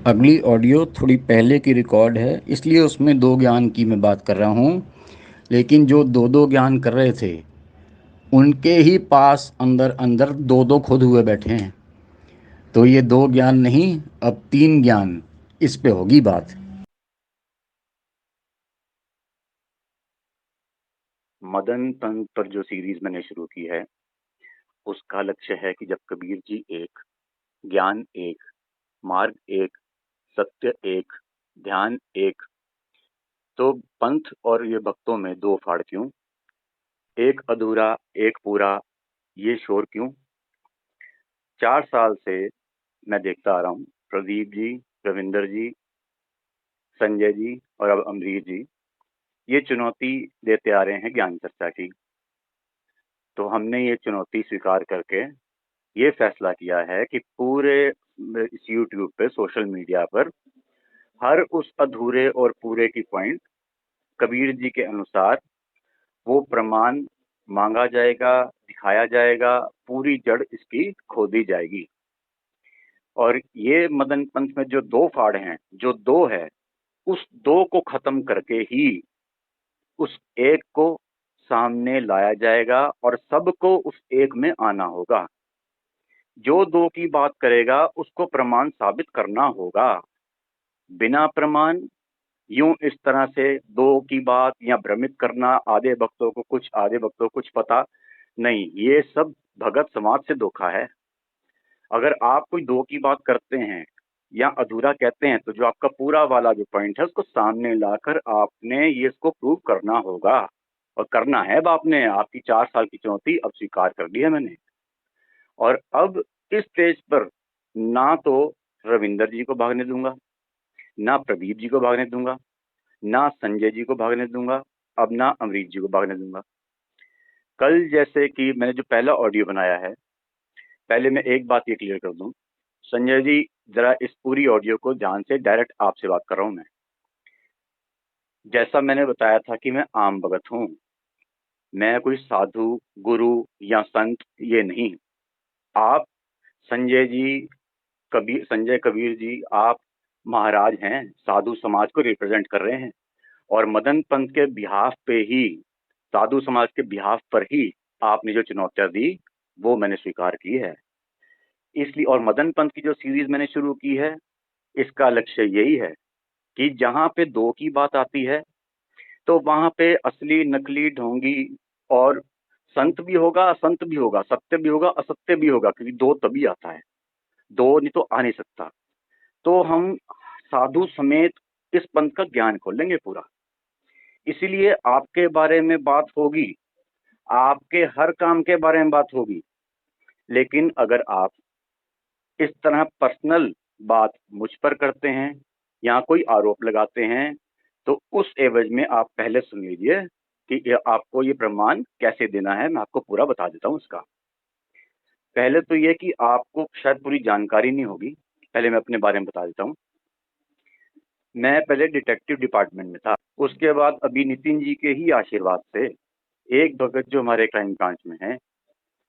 अगली ऑडियो थोड़ी पहले की रिकॉर्ड है, इसलिए उसमें दो ज्ञान की मैं बात कर रहा हूँ। लेकिन जो दो दो ज्ञान कर रहे थे उनके ही पास अंदर अंदर दो दो खुद हुए बैठे हैं। तो ये दो ज्ञान नहीं, अब तीन ज्ञान, इस पे होगी बात। मदन तंत्र पर जो सीरीज मैंने शुरू की है उसका लक्ष्य है कि जब कबीर जी एक, ज्ञान एक, मार्ग एक, सत्य एक, ध्यान एक, तो पंथ और ये भक्तों में दो फाड़ क्यों, एक अधूरा एक पूरा, ये शोर क्यों। 4 साल से मैं देखता आ रहा हूँ प्रदीप जी, रविंदर जी, संजय जी और अब अमरीश जी ये चुनौती देते आ रहे हैं ज्ञान चर्चा की। तो हमने ये चुनौती स्वीकार करके ये फैसला किया है कि पूरे इस यूट्यूब पे, सोशल मीडिया पर हर उस अधूरे और पूरे की पॉइंट कबीर जी के अनुसार वो प्रमाण मांगा जाएगा, दिखाया जाएगा, पूरी जड़ इसकी खोदी जाएगी। और ये मदन पंथ में जो दो फाड़ हैं, जो दो है, उस दो को खत्म करके ही उस एक को सामने लाया जाएगा और सबको उस एक में आना होगा। जो दो की बात करेगा उसको प्रमाण साबित करना होगा। बिना प्रमाण यूं इस तरह से दो की बात या भ्रमित करना, आधे भक्तों को कुछ आधे भक्तों को कुछ पता नहीं, ये सब भगत समाज से धोखा है। अगर आप कोई दो की बात करते हैं या अधूरा कहते हैं तो जो आपका पूरा वाला जो पॉइंट है उसको सामने लाकर आपने ये इसको प्रूव करना होगा। और करना है। अब आपने आपकी 4 साल की चुनौती अब स्वीकार कर ली है मैंने। और अब इस स्टेज पर ना तो रविंदर जी को भागने दूंगा, ना प्रदीप जी को भागने दूंगा, ना संजय जी को भागने दूंगा, अब ना अमरीश जी को भागने दूंगा। कल जैसे कि मैंने जो पहला ऑडियो बनाया है, पहले मैं एक बात ये क्लियर कर दूं, संजय जी जरा इस पूरी ऑडियो को ध्यान से, डायरेक्ट आपसे बात कर रहा हूं मैं। जैसा मैंने बताया था कि मैं आम भगत हूं, मैं कोई साधु, गुरु या संत ये नहीं। आप संजय जी, कबीर, संजय कबीर जी, आप महाराज हैं, साधु समाज को रिप्रेजेंट कर रहे हैं। और मदन पंथ के बिहाफ पे ही, साधु समाज के बिहाफ पर ही आपने जो चुनौतियां दी वो मैंने स्वीकार की है। इसलिए और मदन पंथ की जो सीरीज मैंने शुरू की है इसका लक्ष्य यही है कि जहां पे दो की बात आती है तो वहां पे असली नकली ढोंगी और संत भी होगा, असंत भी होगा, सत्य भी होगा, असत्य भी होगा, क्योंकि दो तभी आता है, दो नहीं तो आ नहीं सकता। तो हम साधु समेत इस पंथ का ज्ञान खोलेंगे पूरा। इसीलिए आपके बारे में बात होगी, आपके हर काम के बारे में बात होगी। लेकिन अगर आप इस तरह पर्सनल बात मुझ पर करते हैं या कोई आरोप लगाते हैं तो उस एवज में आप पहले सुन लीजिए कि आपको ये प्रमाण कैसे देना है। मैं आपको पूरा बता देता हूँ उसका। पहले तो ये कि आपको शायद पूरी जानकारी नहीं होगी, पहले मैं अपने बारे में बता देता हूँ। मैं पहले डिटेक्टिव डिपार्टमेंट में था, उसके बाद अभी नितिन जी के ही आशीर्वाद से एक भगत जो हमारे क्राइम ब्रांच में है,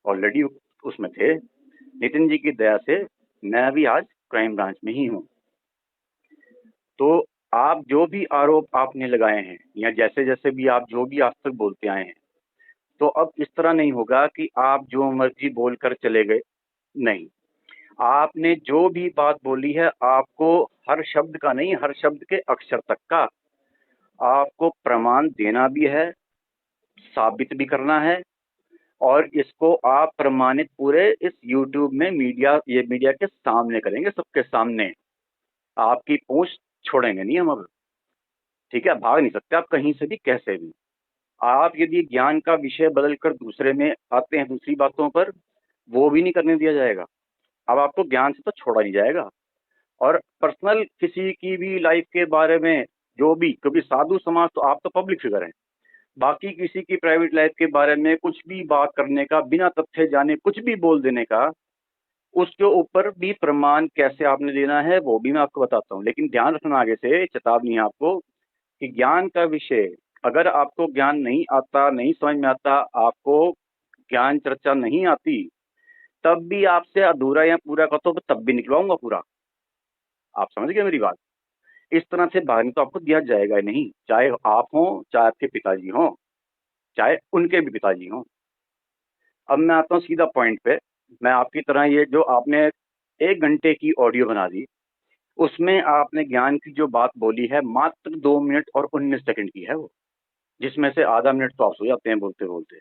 ऑलरेडी उसमें थे, नितिन जी की दया से मैं भी आज क्राइम ब्रांच में ही हूँ। तो आप जो भी आरोप आपने लगाए हैं या जैसे जैसे भी आप जो भी आज तक बोलते आए हैं, तो अब इस तरह नहीं होगा कि आप जो मर्जी बोलकर चले गए। नहीं, आपने जो भी बात बोली है आपको हर शब्द का नहीं, हर शब्द के अक्षर तक का आपको प्रमाण देना भी है, साबित भी करना है। और इसको आप प्रमाणित पूरे इस यूट्यूब में मीडिया, ये मीडिया के सामने करेंगे, सबके सामने। आपकी पूंछ छोड़ेंगे नहीं हम अब। ठीक है, भाग नहीं सकते आप कहीं से भी, कैसे भी। आप यदि ज्ञान का विषय बदल कर दूसरे में आते हैं, दूसरी बातों पर, वो भी नहीं करने दिया जाएगा। अब आपको ज्ञान से तो छोड़ा नहीं जाएगा। और पर्सनल किसी की भी लाइफ के बारे में जो भी, क्योंकि साधु समाज तो आप तो पब्लिक फिगर हैं, बाकी किसी की प्राइवेट लाइफ के बारे में कुछ भी बात करने का, बिना तथ्य जाने कुछ भी बोल देने का, उसके ऊपर भी प्रमाण कैसे आपने देना है वो भी मैं आपको बताता हूँ। लेकिन ध्यान रखना, आगे से चेतावनी है आपको कि ज्ञान का विषय, अगर आपको ज्ञान नहीं आता, नहीं समझ में आता, आपको ज्ञान चर्चा नहीं आती, तब भी आपसे अधूरा या पूरा का तो तब भी निकलवाऊंगा पूरा। आप समझ गए मेरी बात? इस तरह से भागने तो आपको दिया जाएगा ही नहीं, चाहे आप हों, चाहे आपके पिताजी हों, चाहे उनके भी पिताजी हों। अब मैं आता हूँ सीधा पॉइंट पे। मैं आपकी तरह ये जो आपने 1 घंटे की ऑडियो बना दी, उसमें आपने ज्ञान की जो बात बोली है मात्र 2 मिनट और 19 सेकंड की है वो, जिसमें से आधा मिनट तो आप सो जाते हैं बोलते-बोलते।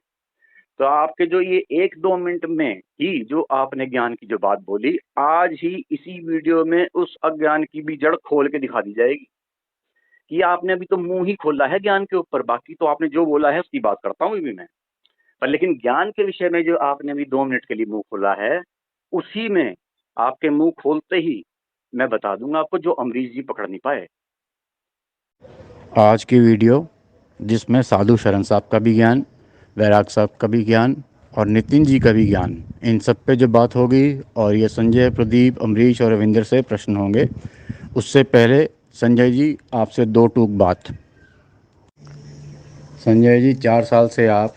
तो आपके जो ये 1-2 मिनट में ही जो आपने ज्ञान की जो बात बोली, आज ही इसी वीडियो में उस अज्ञान की भी जड़ खोल के दिखा दी जाएगी कि आपने अभी तो मुँह ही खोला है ज्ञान के ऊपर, बाकी तो आपने जो बोला है उसकी बात करता हूँ अभी मैं। पर लेकिन ज्ञान के विषय में जो आपने अभी 2 मिनट के लिए मुँह खोला है, उसी में आपके मुँह खोलते ही मैं बता दूँगा आपको जो अमरीश जी पकड़ नहीं पाए। आज की वीडियो जिसमें साधु शरण साहब का भी ज्ञान, वैराग साहब का भी ज्ञान और नितिन जी का भी ज्ञान, इन सब पे जो बात होगी और ये संजय, प्रदीप, अमरीश और रविंदर से प्रश्न होंगे। उससे पहले संजय जी आपसे 2 टूक बात। संजय जी 4 साल से आप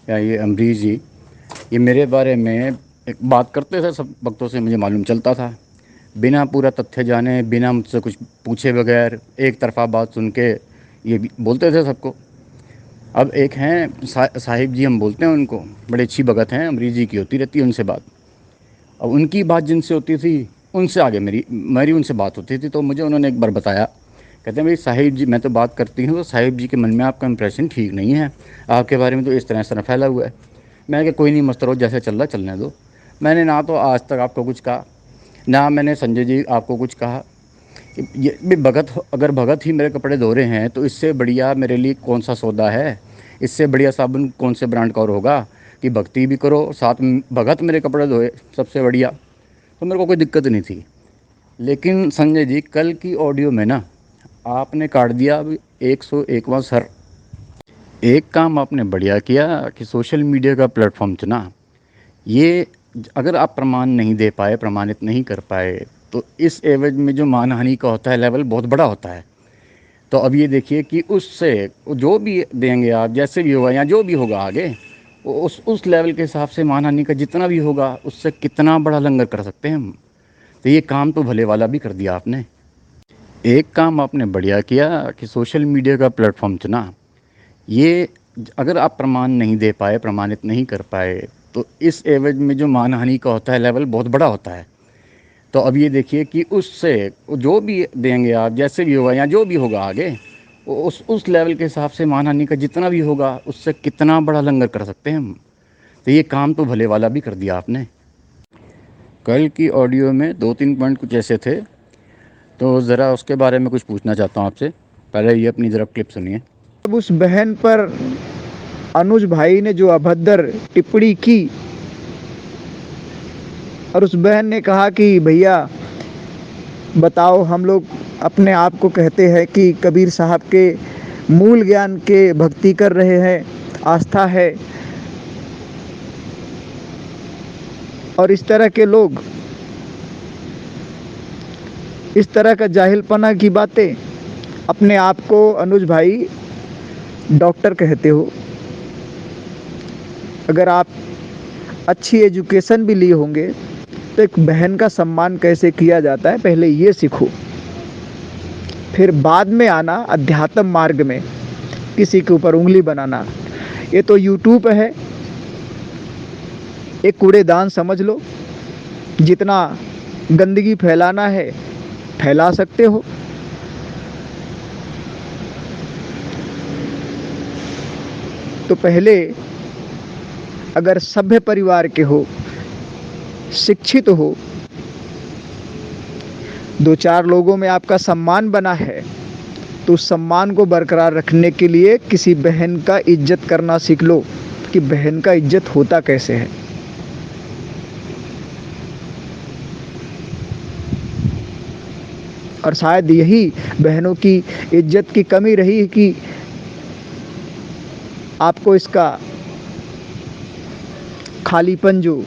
या ये अमरीश जी ये मेरे बारे में एक बात करते थे, सब वक्तों से मुझे मालूम चलता था, बिना पूरा तथ्य जाने, बिना मुझसे कुछ पूछे बगैर एक तरफा बात सुन के ये भी बोलते थे सबको। अब एक हैं साहिब जी, हम बोलते हैं उनको, बड़े अच्छी भगत हैं, अमरीश जी की होती रहती है उनसे बात। अब उनकी बात जिनसे होती थी उनसे आगे मेरी मेरी उनसे बात होती थी। तो मुझे उन्होंने एक बार बताया, कहते हैं भाई साहिब जी, मैं तो बात करती हूँ तो साहिब जी के मन में आपका इंप्रेशन ठीक नहीं है, आपके बारे में तो इस तरह फैला हुआ है। मैंने कहा कोई नहीं, मस्त रहो, जैसे चल रहा चलने दो। मैंने ना तो आज तक आपको कुछ कहा, ना मैंने संजय जी आपको कुछ कहा। ये भी भगत, अगर भगत ही मेरे कपड़े धो रहे हैं तो इससे बढ़िया मेरे लिए कौन सा सौदा है, इससे बढ़िया साबुन कौन से ब्रांड का और होगा कि भक्ति भी करो साथ में भगत मेरे कपड़े धोए, सबसे बढ़िया। तो मेरे को कोई दिक्कत नहीं थी। लेकिन संजय जी कल की ऑडियो में ना आपने काट दिया 101वां सर। एक काम आपने बढ़िया किया कि सोशल मीडिया का प्लेटफॉर्म चुना। ये अगर आप प्रमाण नहीं दे पाए, प्रमाणित नहीं कर पाए, तो इस एवज में जो मानहानि का होता है लेवल बहुत बड़ा होता है। तो अब ये देखिए कि उससे जो भी देंगे आप, जैसे भी होगा या जो भी होगा आगे, उस लेवल के हिसाब से मानहानि का जितना भी होगा उससे कितना बड़ा लंगर कर सकते हैं हम। तो ये काम तो भले वाला भी कर दिया आपने। एक काम आपने बढ़िया किया कि सोशल मीडिया का प्लेटफॉर्म चुना। ये अगर आप प्रमाण नहीं दे पाए, प्रमाणित नहीं कर पाए, तो इस एवज में जो मानहानि का होता है लेवल बहुत बड़ा होता है। तो अब ये देखिए कि उससे जो भी देंगे आप, जैसे भी होगा या जो भी होगा आगे, उस लेवल के हिसाब से मानहानि का जितना भी होगा उससे कितना बड़ा लंगर कर सकते हैं हम। तो ये काम तो भले वाला भी कर दिया आपने। कल की ऑडियो में 2-3 पॉइंट कुछ ऐसे थे, तो ज़रा उसके बारे में कुछ पूछना चाहता हूँ आपसे। पहले ये अपनी ज़रा क्लिप सुनिए। अब उस बहन पर अनुज भाई ने जो अभद्र टिप्पणी की और उस बहन ने कहा कि भैया बताओ, हम लोग अपने आप को कहते हैं कि कबीर साहब के मूल ज्ञान के भक्ति कर रहे हैं, आस्था है, और इस तरह के लोग इस तरह का जाहिलपना की बातें, अपने आप को अनुज भाई डॉक्टर कहते हो, अगर आप अच्छी एजुकेशन भी लिए होंगे तो एक बहन का सम्मान कैसे किया जाता है पहले ये सीखो, फिर बाद में आना अध्यात्म मार्ग में किसी के ऊपर उंगली बनाना। ये तो यूट्यूब है, एक कूड़ेदान समझ लो, जितना गंदगी फैलाना है फैला सकते हो। तो पहले अगर सभ्य परिवार के हो, शिक्षित हो, 2-4 लोगों में आपका सम्मान बना है, तो उस सम्मान को बरकरार रखने के लिए किसी बहन का इज्जत करना सीख लो कि बहन का इज्जत होता कैसे है। और शायद यही बहनों की इज्जत की कमी रही कि आपको इसका खालीपन जो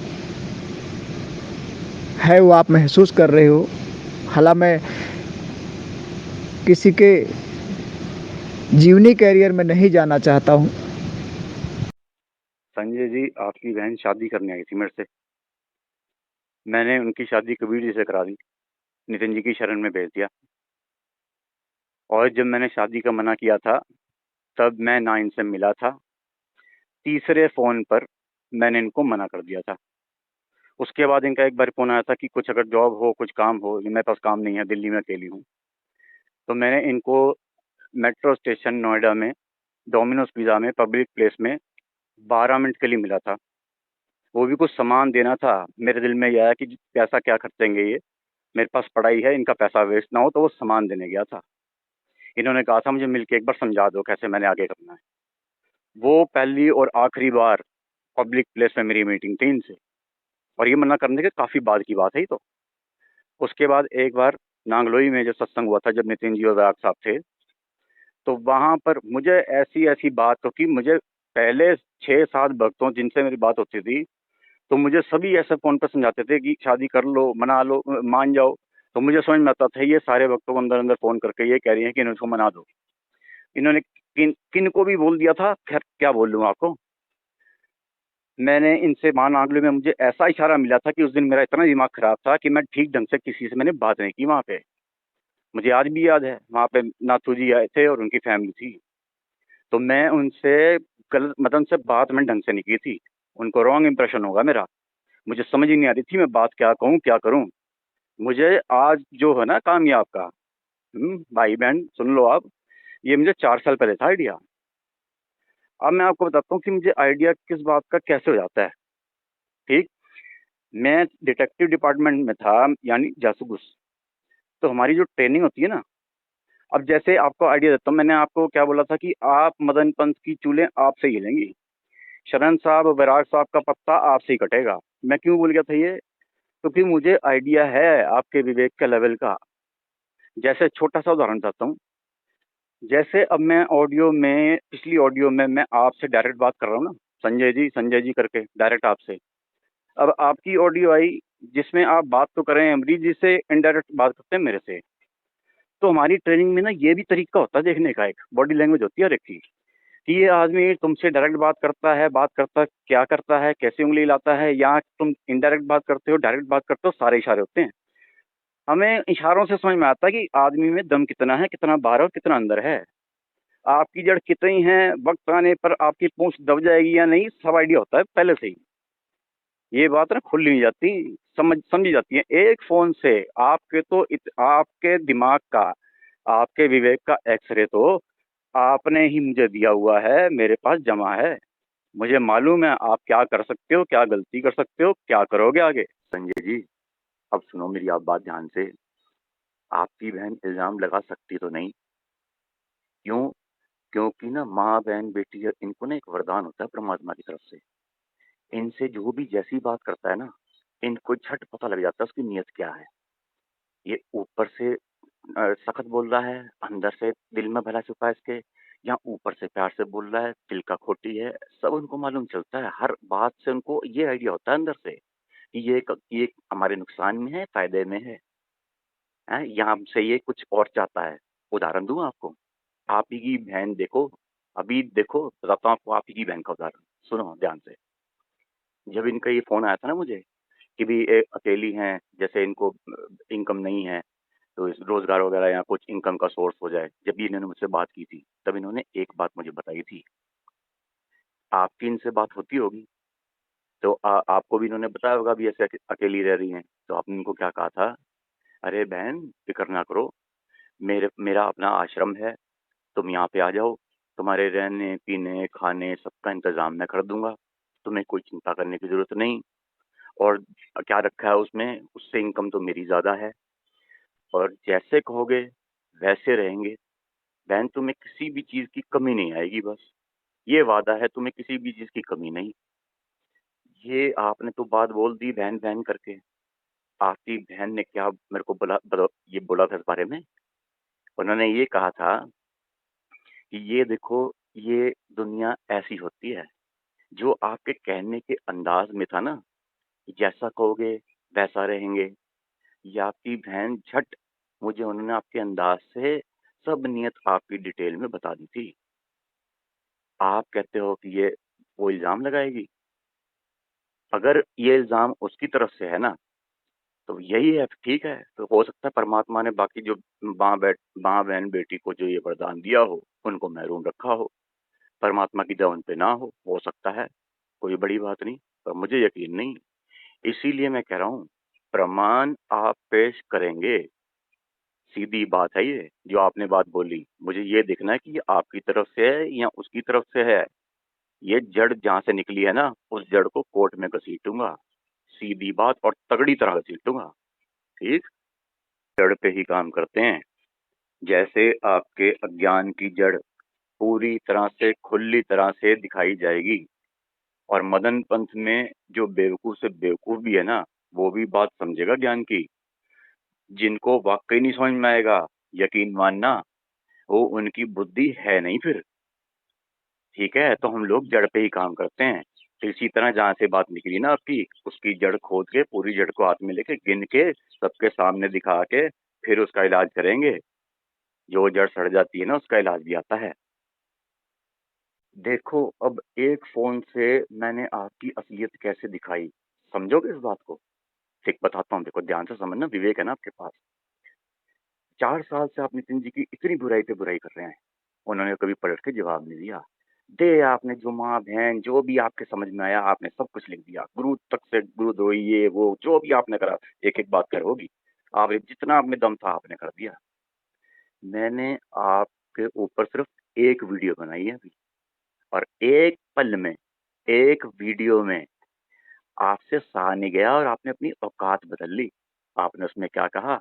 है वो आप महसूस कर रहे हो। हालांकि मैं किसी के जीवनी कैरियर में नहीं जाना चाहता हूँ। संजय जी, आपकी बहन शादी करने आई थी मेरे से। मैंने उनकी शादी कबीर जी से करा दी। नितिन जी की शरण में भेज दिया। और जब मैंने शादी का मना किया था तब मैं ना इनसे मिला था। तीसरे फोन पर मैंने इनको मना कर दिया था। उसके बाद इनका एक बार फोन आया था कि कुछ अगर जॉब हो, कुछ काम हो। मेरे पास काम नहीं है, दिल्ली में अकेली हूँ। तो मैंने इनको मेट्रो स्टेशन नोएडा में डोमिनोज पिज़्ज़ा में पब्लिक प्लेस में 12 मिनट के लिए मिला था। वो भी कुछ सामान देना था। मेरे दिल में ये आया कि पैसा क्या खर्चेंगे ये, मेरे पास पढ़ाई है, इनका पैसा वेस्ट ना हो, तो वो सामान देने गया था। इन्होंने कहा था मुझे मिलके एक बार समझा दो कैसे मैंने आगे करना है। वो पहली और आखिरी बार पब्लिक प्लेस में मेरी मीटिंग थी इनसे, और ये मना करने के काफ़ी बाद की बात है ये तो। उसके बाद एक बार नांगलोई में जो सत्संग हुआ था जब नितिन जी और वैराग साहब थे, तो वहाँ पर मुझे ऐसी ऐसी बात तो कि मुझे पहले 6-7 भक्तों जिनसे मेरी बात होती थी, तो मुझे सभी ऐसे फ़ोन पर समझाते थे कि शादी कर लो, मना लो, मान जाओ। तो मुझे समझ में आता था ये सारे भक्तों को अंदर अंदर फ़ोन करके ये कह रही हैं कि इनको मना दो। इन्होंने किन किन को भी बोल दिया था, खैर क्या बोल लूँ आपको। मैंने इनसे वहाँ नागलो में मुझे ऐसा इशारा मिला था कि उस दिन मेरा इतना दिमाग खराब था कि मैं ठीक ढंग से किसी से मैंने बात नहीं की वहाँ पे। मुझे आज भी याद है, वहाँ पे नाथू जी आए थे और उनकी फैमिली थी। तो मैं उनसे गलत मतलब उनसे बात मैंने ढंग से नहीं की थी। उनको रॉन्ग इम्प्रेशन होगा मेरा। मुझे समझ ही नहीं आ रही थी मैं बात क्या कहूँ, क्या करूँ। मुझे आज जो है ना कामयाब का, भाई बहन सुन लो आप, ये मुझे 4 साल पहले था आइडिया। अब मैं आपको बताता हूँ कि मुझे आइडिया किस बात का कैसे हो जाता है। ठीक, मैं डिटेक्टिव डिपार्टमेंट में था, यानी जासूस। तो हमारी जो ट्रेनिंग होती है ना, अब जैसे आपको आइडिया देता हूँ, मैंने आपको क्या बोला था कि आप मदन पंत की चूलें आपसे ही हिलेंगी, शरण साहब वैराग साहब का पत्ता आपसे ही कटेगा। मैं क्यों बोल गया था ये, क्योंकि मुझे आइडिया है आपके विवेक के लेवल का। जैसे छोटा सा उदाहरण देता हूँ। जैसे अब मैं ऑडियो में, पिछली ऑडियो में मैं आपसे डायरेक्ट बात कर रहा हूँ ना, संजय जी करके डायरेक्ट आपसे। अब आपकी ऑडियो आई जिसमें आप बात तो करें अमरीश जी से, इनडायरेक्ट बात करते हैं मेरे से। तो हमारी ट्रेनिंग में ना ये भी तरीका होता है देखने का, एक बॉडी लैंग्वेज होती है हर एक की, कि ये आदमी तुमसे डायरेक्ट बात करता है, क्या करता है, कैसे उंगली हिलाता है, या तुम इनडायरेक्ट बात करते हो, डायरेक्ट बात करते हो, सारे इशारे होते हैं। हमें इशारों से समझ में आता है कि आदमी में दम कितना है, कितना बाहर और कितना अंदर है। आपकी जड़ कितनी है, वक्त आने पर आपकी पूंछ दब जाएगी या नहीं, सब आइडिया होता है पहले से ही। ये बात ना खुल नहीं जाती, समझी जाती है एक फोन से। आपके तो आपके दिमाग का, आपके विवेक का एक्सरे तो आपने ही मुझे दिया हुआ है, मेरे पास जमा है। मुझे मालूम है आप क्या कर सकते हो, क्या गलती कर सकते हो, क्या करोगे आगे। संजय जी, अब सुनो मेरी आप बात ध्यान से। आपकी बहन इल्जाम लगा सकती तो नहीं, क्यों? क्योंकि ना माँ बहन बेटी इनको ना एक वरदान होता है परमात्मा की तरफ से। इनसे जो भी जैसी बात करता है ना, इनको झट पता लग जाता है उसकी नीयत क्या है। ये ऊपर से सख्त बोल रहा है, अंदर से दिल में भला छुपा है इसके, या ऊपर से प्यार से बोल रहा है, दिल का खोटी है। सब उनको मालूम चलता है, हर बात से उनको ये आइडिया होता है अंदर से कि ये हमारे नुकसान में है, फायदे में है। यहाँ से ये कुछ और चाहता है। उदाहरण दूं आपको, आप ही की बहन देखो, अभी देखो बताता हूँ आपको आप ही की बहन का उदाहरण। सुनो ध्यान से। जब इनका ये फोन आया था ना मुझे कि भी अकेली हैं, जैसे इनको इनकम नहीं है, तो इस रोजगार वगैरह या कुछ इनकम का सोर्स हो जाए, जब भी इन्होंने मुझसे बात की थी तब इन्होंने एक बात मुझे बताई थी। आपकी इनसे बात होती होगी तो आपको भी इन्होंने बताया होगा भी ऐसे अकेली रह रही हैं। तो आपने इनको क्या कहा था, अरे बहन फिक्र ना करो, मेरा अपना आश्रम है, तुम यहाँ पे आ जाओ, तुम्हारे रहने पीने खाने सबका इंतजाम मैं कर दूंगा, तुम्हें कोई चिंता करने की जरूरत नहीं। और क्या रखा है उसमें, उससे इनकम तो मेरी ज्यादा है, और जैसे कहोगे वैसे रहेंगे। बहन तुम्हें किसी भी चीज की कमी नहीं आएगी, बस ये वादा है, तुम्हें किसी भी चीज की कमी नहीं। ये आपने तो बात बोल दी बहन बहन करके। आपकी बहन ने क्या मेरे को ये बोला था इस बारे में। उन्होंने ये कहा था कि ये देखो, ये दुनिया ऐसी होती है, जो आपके कहने के अंदाज में था ना, कि जैसा कहोगे वैसा रहेंगे। ये आपकी बहन झट मुझे उन्होंने आपके अंदाज से सब नियत आपकी डिटेल में बता दी थी। आप कहते हो कि ये वो इल्जाम लगाएगी। अगर ये इल्जाम उसकी तरफ से है ना, तो यही है, ठीक है। तो हो सकता है परमात्मा ने बाकी जो माँ बहन बेटी को जो ये वरदान दिया हो, उनको महरूम रखा हो, परमात्मा की दया उन पे ना हो सकता है, कोई बड़ी बात नहीं, पर मुझे यकीन नहीं। इसीलिए मैं कह रहा हूँ, प्रमाण आप पेश करेंगे, सीधी बात है ये, जो आपने बात बोली। मुझे ये देखना है कि ये आपकी तरफ से है या उसकी तरफ से है। ये जड़ जहाँ से निकली है ना, उस जड़ को कोर्ट में घसीटूंगा, सीधी बात, और तगड़ी तरह घसीटूंगा, ठीक? जड़ पे ही काम करते हैं। जैसे आपके अज्ञान की जड़ पूरी तरह से खुली तरह से दिखाई जाएगी, और मदन पंथ में जो बेवकूफ से बेवकूफ भी है ना, वो भी बात समझेगा ज्ञान की। जिनको वाकई नहीं समझ में आएगा, यकीन मानना, वो उनकी बुद्धि है नहीं फिर, ठीक है? तो हम लोग जड़ पे ही काम करते हैं। तो इसी तरह जहाँ से बात निकली ना आपकी, उसकी जड़ खोद के, पूरी जड़ को हाथ में लेके, गिन के, सबके सामने दिखा के, फिर उसका इलाज करेंगे। जो जड़ सड़ जाती है ना, उसका इलाज भी आता है। देखो, अब एक फोन से मैंने आपकी असलियत कैसे दिखाई, समझोगे इस बात को? ठीक बताता हूँ, देखो ध्यान से समझना, विवेक है ना आपके पास। 4 साल से आप नितिन जी की इतनी बुराई पे बुराई कर रहे हैं, उन्होंने कभी पलट के जवाब नहीं दिया। दे आपने जो माँ बहन जो भी आपके समझ में आया, आपने सब कुछ लिख दिया, गुरु तक से गुरुद्रोही, ये वो जो भी आपने करा, एक एक बात कर होगी, आपने जितना आप में दम था आपने कर दिया। मैंने आपके ऊपर सिर्फ एक वीडियो बनाई है अभी, और एक पल में, एक वीडियो में आपसे सहा नहीं गया, और आपने अपनी औकात बदल ली। आपने उसमें क्या कहा?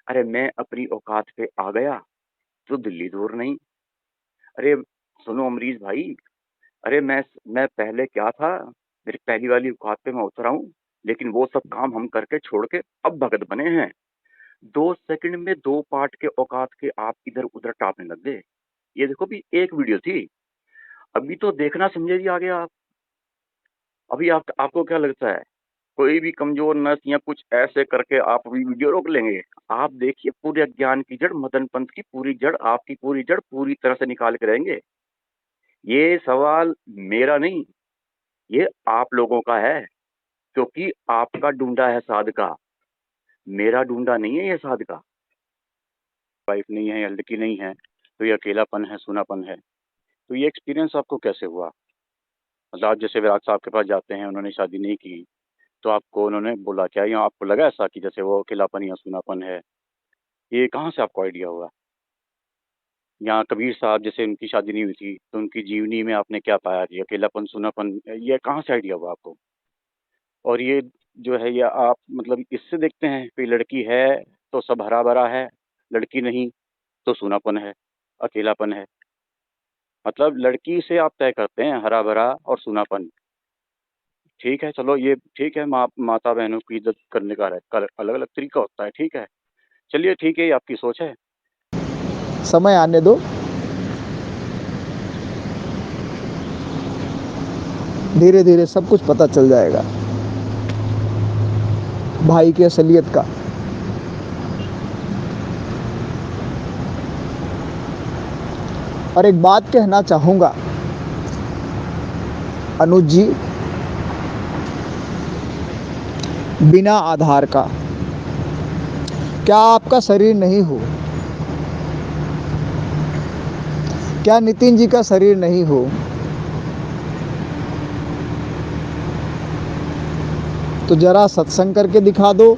अरे मैं अपनी औकात पे आ गया तो दिल्ली दूर नहीं। अरे सुनो अमरीश भाई, अरे मैं पहले क्या था, मेरी पहली वाली औकात पे मैं उतरा हूँ, लेकिन वो सब काम हम करके छोड़ के अब भगत बने हैं। 2 सेकंड में 2 पार्ट के औकात के आप इधर उधर टापने लग गए। ये देखो भी एक वीडियो थी, अभी तो देखना समझे जी आगे आप। अभी आपको क्या लगता है, कोई भी कमजोर नस या कुछ ऐसे करके आप अभी वीडियो रोक लेंगे? आप देखिए, पूरे अज्ञान की जड़, मदन पंथ की पूरी जड़, आपकी पूरी जड़ पूरी तरह से निकाल के रहेंगे। ये सवाल मेरा नहीं, ये आप लोगों का है, क्योंकि आपका ढूंढा है साधका, मेरा ढूंढा नहीं है ये साधका। वाइफ नहीं है या लड़की नहीं है, तो ये अकेलापन है, सूनापन है। तो ये एक्सपीरियंस आपको कैसे हुआ? मतलब आप जैसे विराट साहब के पास जाते हैं, उन्होंने शादी नहीं की, तो आपको उन्होंने बोला क्या, या आपको लगा ऐसा कि जैसे वो अकेलापन या सूनापन है? ये कहाँ से आपको आइडिया हुआ? या कबीर साहब जैसे उनकी शादी नहीं हुई थी, तो उनकी जीवनी में आपने क्या पाया कि अकेलापन, सूनापन, ये कहाँ से आइडिया हुआ आपको? और ये जो है, ये आप मतलब इससे देखते हैं कि लड़की है तो सब हरा भरा है, लड़की नहीं तो सूनापन है, अकेलापन है। मतलब लड़की से आप तय करते हैं हरा भरा और सूनापन। ठीक है, चलो ये ठीक है, माता बहनों की इज्जत करने का अलग अलग तरीका होता है, ठीक है, चलिए ठीक है, ये आपकी सोच है। समय आने दो, धीरे धीरे सब कुछ पता चल जाएगा भाई की असलियत का। और एक बात कहना चाहूँगा अनुज जी, बिना आधार का क्या आपका शरीर नहीं हो, क्या नितिन जी का शरीर नहीं हो, तो जरा सत्संग करके दिखा दो,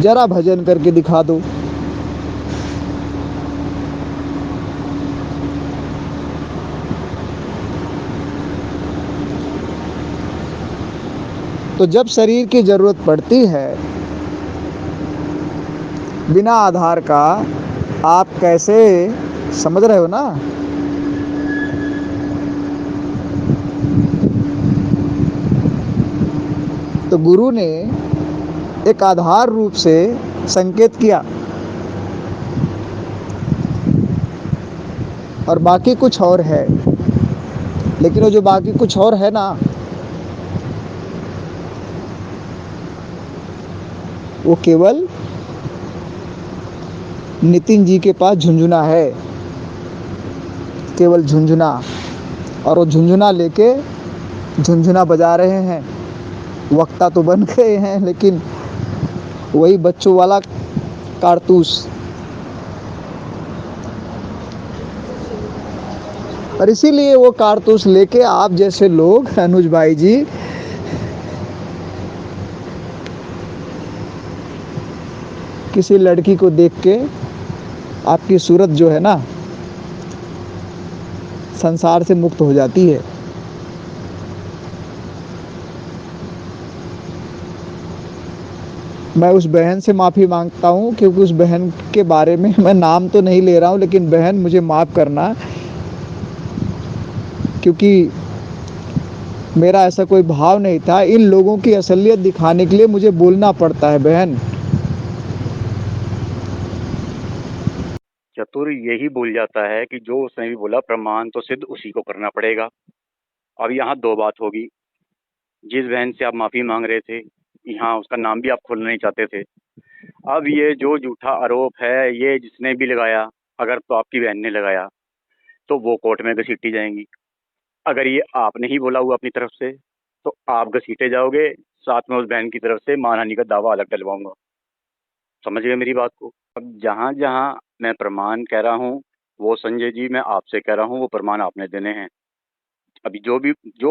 जरा भजन करके दिखा दो। तो जब शरीर की जरूरत पड़ती है, बिना आधार का, आप कैसे, समझ रहे हो ना? तो गुरु ने एक आधार रूप से संकेत किया, और बाकी कुछ और है। लेकिन वो जो बाकी कुछ और है ना, वो केवल नितिन जी के पास झुंझुना है, केवल झुंझुना। और वो झुंझुना लेके झुंझुना बजा रहे हैं। वक्ता तो बन गए हैं, लेकिन वही बच्चों वाला कारतूस। और इसीलिए वो कारतूस लेके आप जैसे लोग, अनुज भाई जी, किसी लड़की को देख के आपकी सूरत जो है ना संसार से मुक्त हो जाती है। मैं उस बहन से माफ़ी मांगता हूँ, क्योंकि उस बहन के बारे में मैं नाम तो नहीं ले रहा हूँ, लेकिन बहन मुझे माफ़ करना, क्योंकि मेरा ऐसा कोई भाव नहीं था। इन लोगों की असलियत दिखाने के लिए मुझे बोलना पड़ता है बहन। चतुर यही बोल जाता है कि जो उसने भी बोला प्रमाण तो सिद्ध उसी को करना पड़ेगा। अब यहाँ दो बात होगी। जिस बहन से आप माफ़ी मांग रहे थे, यहाँ उसका नाम भी आप खोलना नहीं चाहते थे। अब ये जो झूठा आरोप है, ये जिसने भी लगाया, अगर तो आपकी बहन ने लगाया, तो वो कोर्ट में घसीटी जाएंगी। अगर ये आपने ही बोला हुआ अपनी तरफ से, तो आप घसीटे जाओगे, साथ में उस बहन की तरफ से मानहानि का दावा अलग डलवाऊंगा। समझ गए मेरी बात को? अब जहाँ जहाँ मैं प्रमाण कह रहा हूँ, वो संजय जी मैं आपसे कह रहा हूँ, वो प्रमाण आपने देने हैं। अभी जो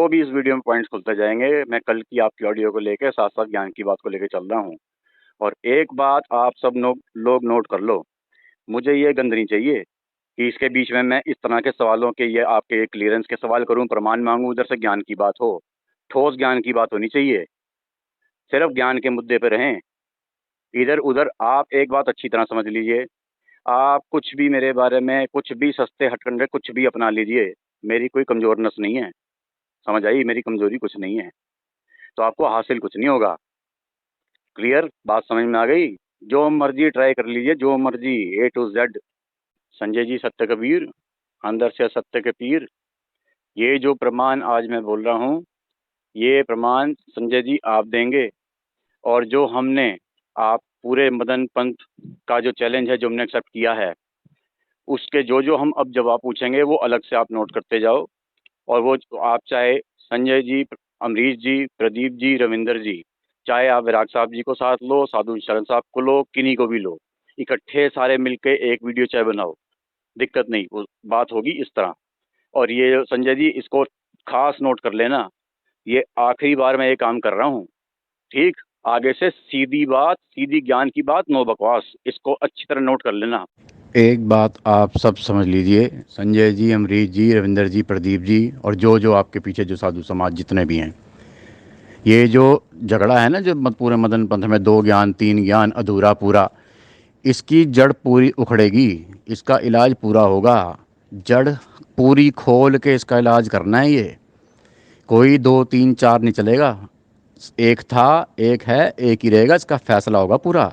भी इस वीडियो में पॉइंट्स खुलते जाएंगे, मैं कल की आपकी ऑडियो को लेकर साथ साथ ज्ञान की बात को लेकर चल रहा हूँ। और एक बात आप सब लोग नोट कर लो, मुझे ये गंद नहीं चाहिए कि इसके बीच में मैं इस तरह के सवालों के, ये आपके क्लियरेंस के सवाल करूं, प्रमाण मांगूं, उधर से ज्ञान की बात हो। ठोस ज्ञान की बात होनी चाहिए, सिर्फ ज्ञान के मुद्दे पे रहें। इधर उधर आप एक बात अच्छी तरह समझ लीजिए, आप कुछ भी मेरे बारे में, कुछ भी सस्ते हथकंडे कुछ भी अपना लीजिए, मेरी कोई कमजोर नस नहीं है। समझ आई? मेरी कमजोरी कुछ नहीं है, तो आपको हासिल कुछ नहीं होगा। क्लियर बात समझ में आ गई? जो मर्जी ट्राई कर लीजिए, जो मर्जी, A to Z। Sanjay ji सत्य कबीर, अंदर से सत्य के पीर। ये जो प्रमाण आज मैं बोल रहा हूँ, ये प्रमाण संजय जी आप देंगे। और जो हमने, आप पूरे मदन पंथ का जो चैलेंज है, जो हमने एक्सेप्ट किया है, उसके जो हम अब जवाब पूछेंगे, वो अलग से आप नोट करते जाओ। और वो आप चाहे संजय जी, अमरीश जी, प्रदीप जी, रविंदर जी, चाहे आप विराग साहब जी को साथ लो, साधु शरण साहब को लो, किन्हीं को भी लो, इकट्ठे सारे मिलके एक वीडियो चाहे बनाओ, दिक्कत नहीं, वो बात होगी इस तरह। और ये संजय जी इसको खास नोट कर लेना, ये आखिरी बार मैं ये काम कर रहा हूँ, ठीक? आगे से सीधी बात, सीधी ज्ञान की बात, नो बकवास। इसको अच्छी तरह नोट कर लेना। एक बात आप सब समझ लीजिए, संजय जी, अमरीश जी, रविंदर जी, प्रदीप जी, और जो आपके पीछे जो साधु समाज जितने भी हैं, ये जो झगड़ा है ना, जो पूरे मदन पंथ में 2 ज्ञान 3 ज्ञान अधूरा पूरा, इसकी जड़ पूरी उखड़ेगी, इसका इलाज पूरा होगा। जड़ पूरी खोल के इसका इलाज करना है। ये कोई 2 3 4 नहीं चलेगा। एक था, एक है, एक ही रहेगा, इसका फैसला होगा पूरा।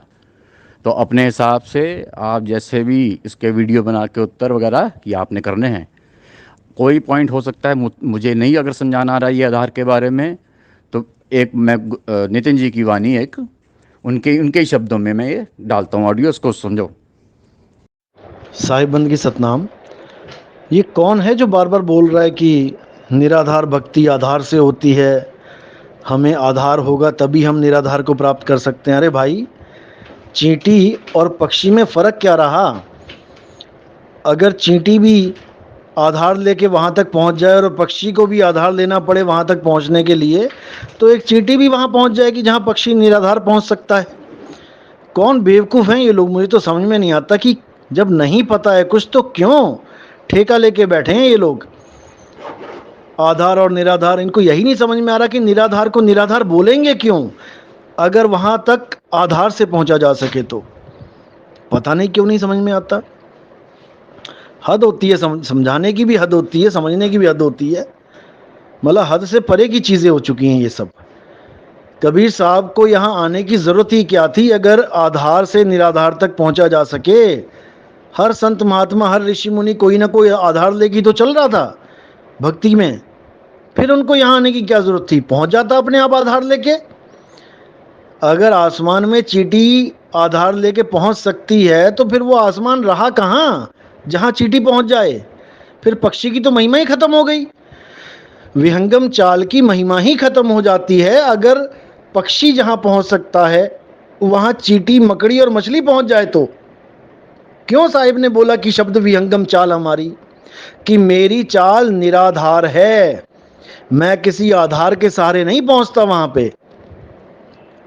तो अपने हिसाब से आप जैसे भी इसके वीडियो बना के उत्तर वगैरह ये आपने करने हैं। कोई पॉइंट हो सकता है मुझे नहीं अगर समझाना आ रहा है ये आधार के बारे में, तो एक मैं नितिन जी की वाणी, एक उनके ही शब्दों में मैं ये डालता हूँ ऑडियो, उसको समझो। साहिब बंद की सतनाम। ये कौन है जो बार बार बोल रहा है कि निराधार भक्ति आधार से होती है, हमें आधार होगा तभी हम निराधार को प्राप्त कर सकते हैं? अरे भाई, चींटी और पक्षी में फ़र्क क्या रहा? अगर चींटी भी आधार लेके वहाँ तक पहुँच जाए और पक्षी को भी आधार लेना पड़े वहाँ तक पहुँचने के लिए, तो एक चींटी भी वहाँ पहुँच जाएगी जहाँ पक्षी निराधार पहुँच सकता है। कौन बेवकूफ़ हैं ये लोग? मुझे तो समझ में नहीं आता कि जब नहीं पता है कुछ तो क्यों ठेका लेके बैठे हैं ये लोग। आधार और निराधार, इनको यही नहीं समझ में आ रहा कि निराधार को निराधार बोलेंगे क्यों अगर वहां तक आधार से पहुंचा जा सके तो। पता नहीं क्यों नहीं समझ में आता। हद होती है, समझाने की भी हद होती है, समझने की भी हद होती है। मतलब हद से परे की चीज़ें हो चुकी हैं ये सब। कबीर साहब को यहाँ आने की ज़रूरत ही क्या थी अगर आधार से निराधार तक पहुंचा जा सके? हर संत महात्मा, हर ऋषि मुनि कोई ना कोई आधार लेके तो चल रहा था भक्ति में। फिर उनको यहाँ आने की क्या ज़रूरत थी? पहुंच जाता अपने आप आधार लेके। अगर आसमान में चींटी आधार लेके पहुंच सकती है तो फिर वो आसमान रहा कहाँ जहाँ चींटी पहुंच जाए? फिर पक्षी की तो महिमा ही खत्म हो गई। विहंगम चाल की महिमा ही खत्म हो जाती है अगर पक्षी जहां पहुंच सकता है वहां चींटी, मकड़ी और मछली पहुंच जाए तो क्यों साहिब ने बोला कि शब्द विहंगम चाल हमारी, कि मेरी चाल निराधार है, मैं किसी आधार के सहारे नहीं पहुंचता वहां पे।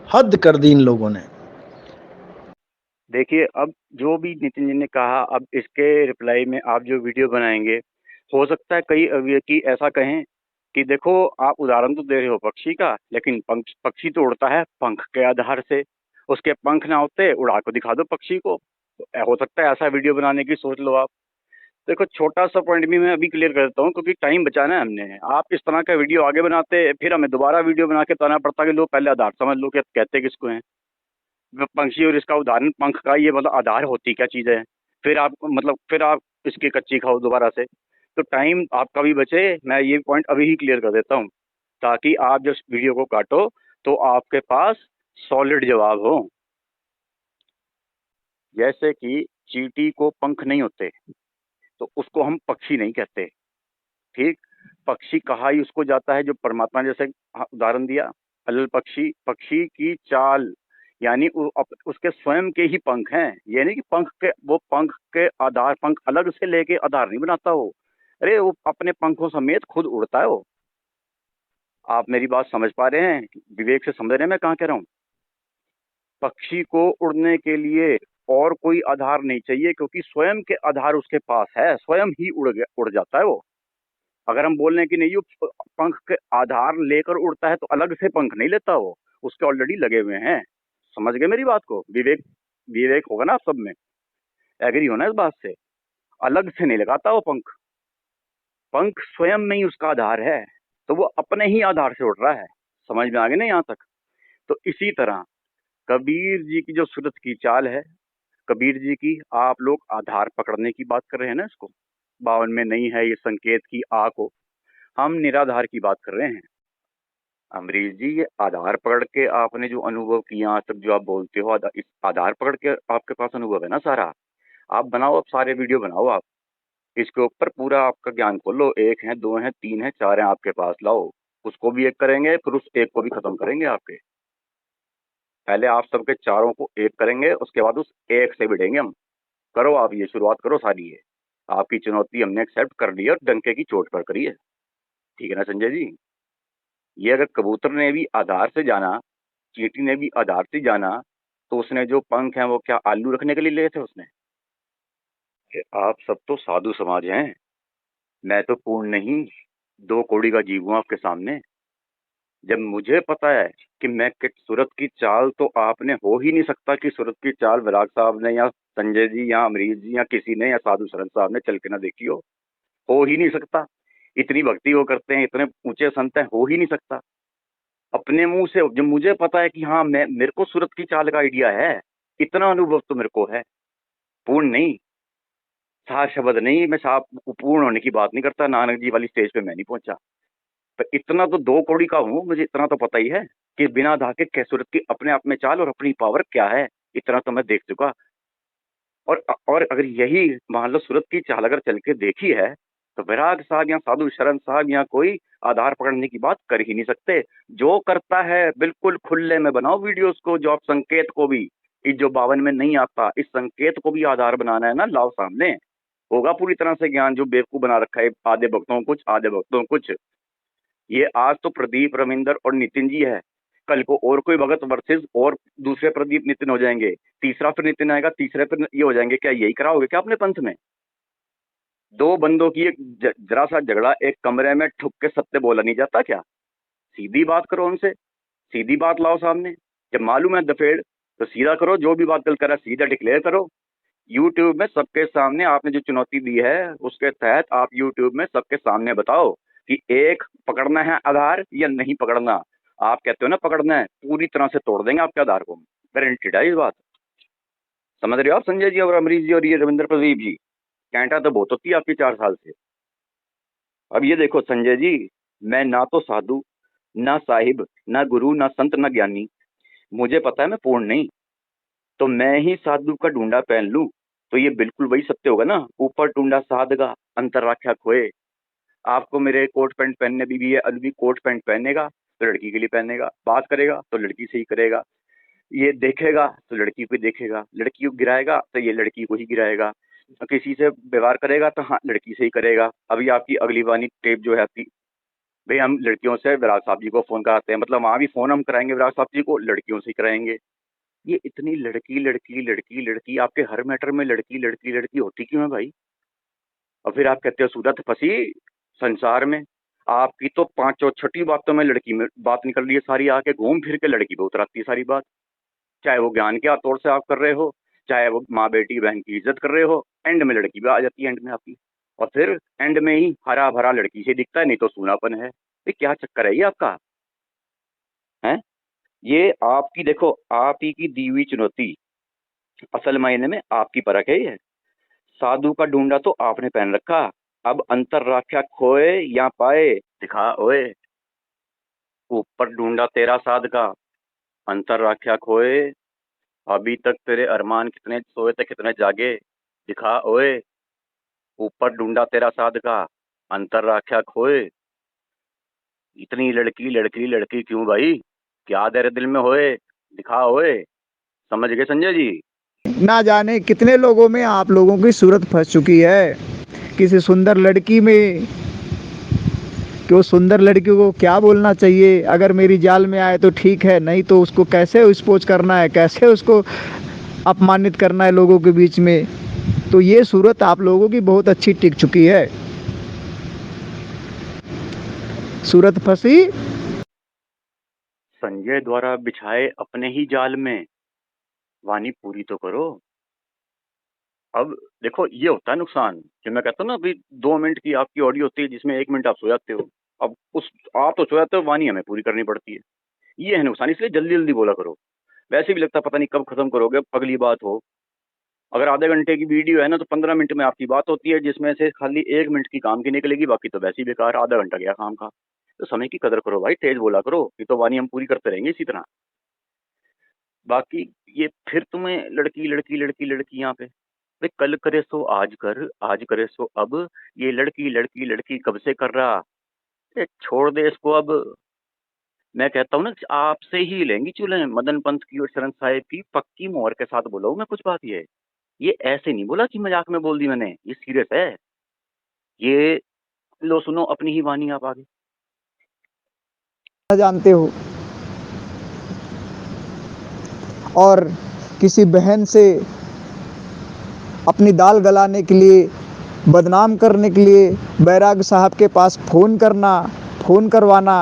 हद कर दी इन लोगों ने। देखिए, अब जो भी नितिन जी ने कहा, अब इसके रिप्लाई में आप जो वीडियो बनाएंगे, हो सकता है कई व्यक्ति ऐसा कहें कि देखो, आप उदाहरण तो दे रहे हो पक्षी का, लेकिन पक्षी तो उड़ता है पंख के आधार से। उसके पंख ना होते, उड़ा को दिखा दो पक्षी को। तो हो सकता है ऐसा वीडियो बनाने की सोच लो आप। देखो, छोटा सा पॉइंट भी मैं अभी क्लियर कर देता हूँ, क्योंकि टाइम बचाना है हमने। आप इस तरह का वीडियो आगे बनाते, फिर हमें दोबारा वीडियो बना के बताना पड़ता कि लोग पहले आधार समझ लो कि कहते किसको हैं। पंछी और इसका उदाहरण पंख का, ये मतलब आधार होती क्या चीज़ है। फिर आप इसकी कच्ची खाओ दोबारा से। तो टाइम आपका भी बचे, मैं ये पॉइंट अभी ही क्लियर कर देता हूँ, ताकि आप जब वीडियो को काटो तो आपके पास सॉलिड जवाब हो। जैसे कि चींटी को पंख नहीं होते, तो उसको हम पक्षी नहीं कहते। ठीक, पक्षी कहा ही उसको जाता है जो परमात्मा ने, जैसे उदाहरण दिया अलल पक्षी, पक्षी की चाल, यानी उसके स्वयं के ही पंख हैं। ये नहीं कि पंख के आधार, पंख अलग से लेके आधार नहीं बनाता वो। अरे वो अपने पंखों समेत खुद उड़ता है वो। आप मेरी बात समझ पा रहे हैं? विवेक से समझ रहे हैं मैं कहाँ कह रहा हूँ? पक्षी को उड़ने के लिए और कोई आधार नहीं चाहिए, क्योंकि स्वयं के आधार उसके पास है, स्वयं ही उड़ जाता है वो। अगर हम बोल रहे हैं कि नहीं, वो पंख के आधार लेकर उड़ता है, तो अलग से पंख नहीं लेता वो, उसके ऑलरेडी लगे हुए हैं। समझ गए मेरी बात को? विवेक विवेक होगा ना आप सब में, एग्री होना इस बात से। अलग से नहीं लगाता वो पंख, पंख स्वयं में ही उसका आधार है, तो वो अपने ही आधार से उड़ रहा है। समझ में आ गया ना यहाँ तक? तो इसी तरह कबीर जी की जो सूरत की चाल है, कबीर जी की, आप लोग आधार पकड़ने की बात कर रहे हैं ना, इसको 52 में नहीं है ये संकेत की आ को, हम निराधार की बात कर रहे हैं। अमरीश जी, ये आधार पकड़ के आपने जो अनुभव किया आज तक, जो आप बोलते हो इस आधार पकड़ के आपके पास अनुभव है ना सारा। आप बनाओ, अब सारे वीडियो बनाओ आप, इसके ऊपर पूरा आपका ज्ञान खोलो। 1 है, 2 है, 3 है, 4 है, आपके पास लाओ। उसको भी एक करेंगे, फिर उस एक को भी खत्म करेंगे आपके। पहले आप सबके चारों को एक करेंगे, उसके बाद उस एक से भिड़ेंगे हम। करो आप, ये शुरुआत करो सारी। ये आपकी चुनौती हमने एक्सेप्ट कर ली है और डंके की चोट पर करी है। ठीक है ना संजय जी? ये अगर कबूतर ने भी आधार से जाना, चींटी ने भी आधार से जाना, तो उसने जो पंख हैं वो क्या आलू रखने के लिए लिए थे उसने? कि आप सब तो साधु समाज हैं, मैं तो पूर्ण नहीं, 2 कौड़ी का जीव हूं आपके सामने। जब मुझे पता है कि मैं सूरत की चाल, तो आपने हो ही नहीं सकता कि सूरत की चाल विराग साहब ने या संजय जी या अमरीश जी या किसी ने या साधु शरण साहब ने चल के ना देखी हो ही नहीं सकता। इतनी भक्ति वो करते हैं, इतने ऊंचे संत हैं, हो ही नहीं सकता। अपने मुंह से जब मुझे पता है कि हाँ, मैं मेरे को सूरत की चाल का आइडिया है, इतना अनुभव तो मेरे को है। पूर्ण नहीं, सार शब्द नहीं, मैं साफ पूर्ण होने की बात नहीं करता, नानक जी वाली स्टेज पे मैं नहीं पहुंचा। पर इतना तो 2 कौड़ी का हूँ, मुझे इतना तो पता ही है कि बिना धाके के सूरत की अपने आप में चाल और अपनी पावर क्या है, इतना तो मैं देख चुका। और अगर यही मान लो सूरत की चाल अगर चल के देखी है, तो विराग साहब या साधु शरण साहब या कोई आधार पकड़ने की बात कर ही नहीं सकते। जो करता है बिल्कुल खुले में बनाओ वीडियोस को, जो आप संकेत को भी, इस जो 52 में नहीं आता, इस संकेत को भी आधार बनाना है ना, लाओ सामने, होगा पूरी तरह से ज्ञान। जो बेवकूफ बना रखा है आधे भक्तों को कुछ, आधे भक्तों को कुछ। ये आज तो प्रदीप, रविंदर और नितिन जी है, कल को और कोई भगत वर्सेस और दूसरे प्रदीप नितिन हो जाएंगे, तीसरा फिर नितिन आएगा, तीसरे फिर ये हो जाएंगे। क्या यही कराओगे क्या अपने पंथ में? 2 बंदों की एक जरा सा झगड़ा एक कमरे में ठुक के सत्य बोला नहीं जाता क्या? सीधी बात करो उनसे, सीधी बात लाओ सामने। जब मालूम है दफेड़, तो सीधा करो, जो भी बात गलत करा सीधा डिक्लेयर करो। यूट्यूब में सबके सामने आपने जो चुनौती दी है, उसके तहत आप यूट्यूब में सबके सामने बताओ कि एक पकड़ना है आधार या नहीं पकड़ना। आप कहते हो ना पकड़ना है, पूरी तरह से तोड़ देंगे आपके आधार को, गारंटीड है इस बात। समझ रहे हो आप संजय जी और अमरीश जी और ये रविंद्र प्रदीप जी? कैंटा तो बहुत होती है आपकी 4 साल से। अब ये देखो संजय जी, मैं ना तो साधु, ना साहिब, ना गुरु, ना संत, ना ज्ञानी। मुझे पता है मैं पूर्ण नहीं, तो मैं ही साधु का ढूंढा पहन लूं, तो ये बिल्कुल वही सत्य होगा ना, ऊपर टूंडा साधगा अंतर राख्या खोए। आपको मेरे कोट पैंट पहनने भी है, अभी कोट पैंट पहनेगा, तो लड़की के लिए पहनेगा, बात करेगा तो लड़की से ही करेगा, ये देखेगा तो लड़की को देखेगा, लड़की को गिराएगा तो ये लड़की को ही गिराएगा, किसी से व्यवहार करेगा तो हाँ लड़की से ही करेगा। अभी आपकी अगली वाली टेप जो है आपकी, भाई हम लड़कियों से विराट साहब जी को फोन कराते हैं, मतलब वहां भी फोन हम कराएंगे विराट साहब जी को, लड़कियों से ही कराएंगे। ये इतनी लड़की लड़की लड़की लड़की, आपके हर मैटर में लड़की लड़की लड़की होती क्यों है भाई? और फिर आप कहते हो सूरत फंसी संसार में। आपकी तो पांचों छठी बातों में लड़की में बात निकल रही है सारी, आके घूम फिर के लड़की पे उतराती है सारी बात। चाहे वो ज्ञान के आतौर से आप कर रहे हो, चाहे वो माँ बेटी बहन की इज्जत कर रहे हो, एंड में लड़की भी आ जाती है एंड में आपकी। और फिर एंड में ही हरा भरा लड़की से दिखता है, नहीं तो सूनापन है। ये क्या चक्कर है ये आपका? है ये आपकी, देखो आप ही की दी हुई चुनौती, असल मायने में आपकी परख है ये। साधु का ढूंढा तो आपने पहन रखा, अब अंतर राख्या खोए या पाए दिखा ओए। ऊपर ढूंढा तेरा साध का, अंतर राख्या खोए, अभी तक तेरे अरमान कितने सोए थे कितने जागे दिखा ओए। ऊपर ढूंढा तेरा साध का, अंतर राख्या खोए। इतनी लड़की लड़की लड़की क्यों भाई? क्या तेरे दिल में होए दिखा ओए। समझ गए संजय जी? ना जाने कितने लोगों में आप लोगों की सूरत फंस चुकी है किसी सुंदर लड़की में, कि वो सुंदर लड़की को क्या बोलना चाहिए, अगर मेरी जाल में आए तो ठीक है, नहीं तो उसको कैसे एक्सपोज करना है, कैसे उसको अपमानित करना है लोगों के बीच में। तो ये सूरत आप लोगों की बहुत अच्छी टिक चुकी है। सूरत फंसी संजय द्वारा बिछाए अपने ही जाल में, वानी पूरी तो करो। अब देखो ये होता है नुकसान, जो मैं कहता हूँ ना, अभी 2 मिनट की आपकी ऑडियो होती है जिसमें 1 मिनट आप सो जाते हो। अब उस आप तो सो जाते हो, वानी हमें पूरी करनी पड़ती है। ये है नुकसान, इसलिए जल्दी जल्दी बोला करो। वैसे भी लगता है पता नहीं कब खत्म करोगे, अगली बात हो। अगर आधे घंटे की वीडियो है ना, तो 15 मिनट में आपकी बात होती है, जिसमें से खाली 1 मिनट की काम की निकलेगी, बाकी तो वैसे ही बेकार। आधा घंटा गया काम का। तो समय की कदर करो भाई, तेज बोला करो, ये तो वानी हम पूरी करते रहेंगे इसी तरह। बाकी ये फिर तुम्हें लड़की लड़की लड़की लड़की यहाँ पे, भाई कल करे सो आज कर, आज करे सो अब। ये लड़की लड़की लड़की कब से कर रहा? छोड़ दे इसको अब। मैं कहता हूँ ना, आपसे ही लेंगी चूल्हे मदन पंत की और शरण साहिब की, पक्की मोहर के साथ बोला हूँ मैं कुछ बात। ये ऐसे नहीं बोला कि मजाक में बोल दी मैंने, ये सीरियस है। ये लो सुनो अपनी ही वाणी आप आगे। जानते हो, और किसी बहन से अपनी दाल गलाने के लिए, बदनाम करने के लिए बैराग साहब के पास फ़ोन करना, फ़ोन करवाना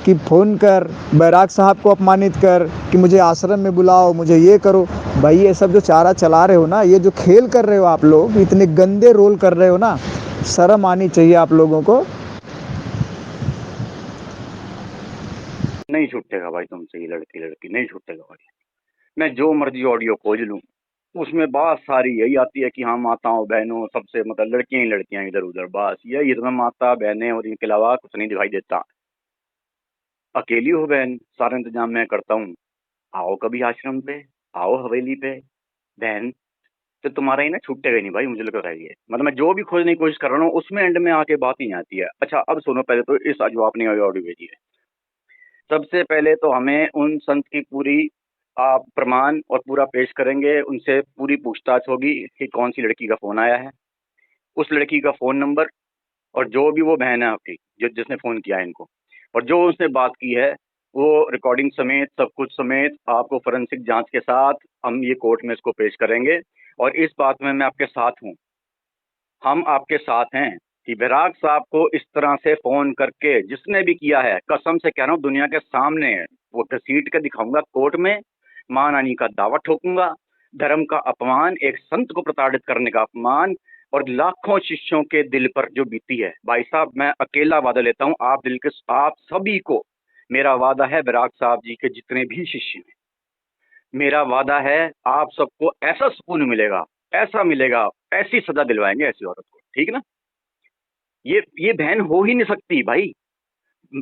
कि फ़ोन कर बैराग साहब को अपमानित कर, कि मुझे आश्रम में बुलाओ, मुझे ये करो। भाई ये सब जो चारा चला रहे हो ना, ये जो खेल कर रहे हो आप लोग, इतने गंदे रोल कर रहे हो ना, शर्म आनी चाहिए आप लोगों को। नहीं छूटेगा भाई तुमसे, ये लड़की लड़की नहीं छूटेगा भाई। मैं जो मर्जी ऑडियो खोज लूं, उसमें बात सारी यही आती है कि हाँ माताओं बहनों सबसे, मतलब लड़कियां ही लड़कियां इधर उधर, बस यही। तुम्हें माता बहनें और इनके अलावा कुछ नहीं दिखाई देता। अकेली हो बहन, सारा इंतजाम मैं करता हूँ। आओ कभी आश्रम पे, आओ हवेली पे बहन, तो तुम्हारा ही ना छूटेगा ही नहीं भाई, मुझे लग रहा है ये। मतलब मैं जो भी खोजने की कोशिश कर रहा हूँ, उसमें एंड में आके बात ही आती है। अच्छा अब सुनो, पहले तो इस जो आपने ऑडियो भेजी है, सबसे पहले तो हमें उन संत की पूरी आप प्रमाण और पूरा पेश करेंगे, उनसे पूरी पूछताछ होगी कि कौन सी लड़की का फोन आया है, उस लड़की का फोन नंबर, और जो भी वो बहन है आपकी जो जिसने फोन किया है इनको, और जो उसने बात की है वो रिकॉर्डिंग समेत सब कुछ समेत आपको फोरेंसिक जांच के साथ हम ये कोर्ट में इसको पेश करेंगे। और इस बात में मैं आपके साथ हूँ, हम आपके साथ हैं कि बैराग साहब को इस तरह से फोन करके जिसने भी किया है, कसम से कह रहा हूँ दुनिया के सामने वो घसीट के दिखाऊंगा कोर्ट में, मां नानी का दावा ठोकूंगा, धर्म का अपमान, एक संत को प्रताड़ित करने का अपमान, और लाखों शिष्यों के दिल पर जो बीती है। भाई साहब मैं अकेला वादा लेता हूँ, आप दिल के आप सभी को मेरा वादा है, बैराग साहब जी के जितने भी शिष्य हैं, मेरा वादा है आप सबको ऐसा सुकून मिलेगा, ऐसा मिलेगा, ऐसी सजा दिलवाएंगे ऐसी औरत को, ठीक ना? ये बहन हो ही नहीं सकती भाई।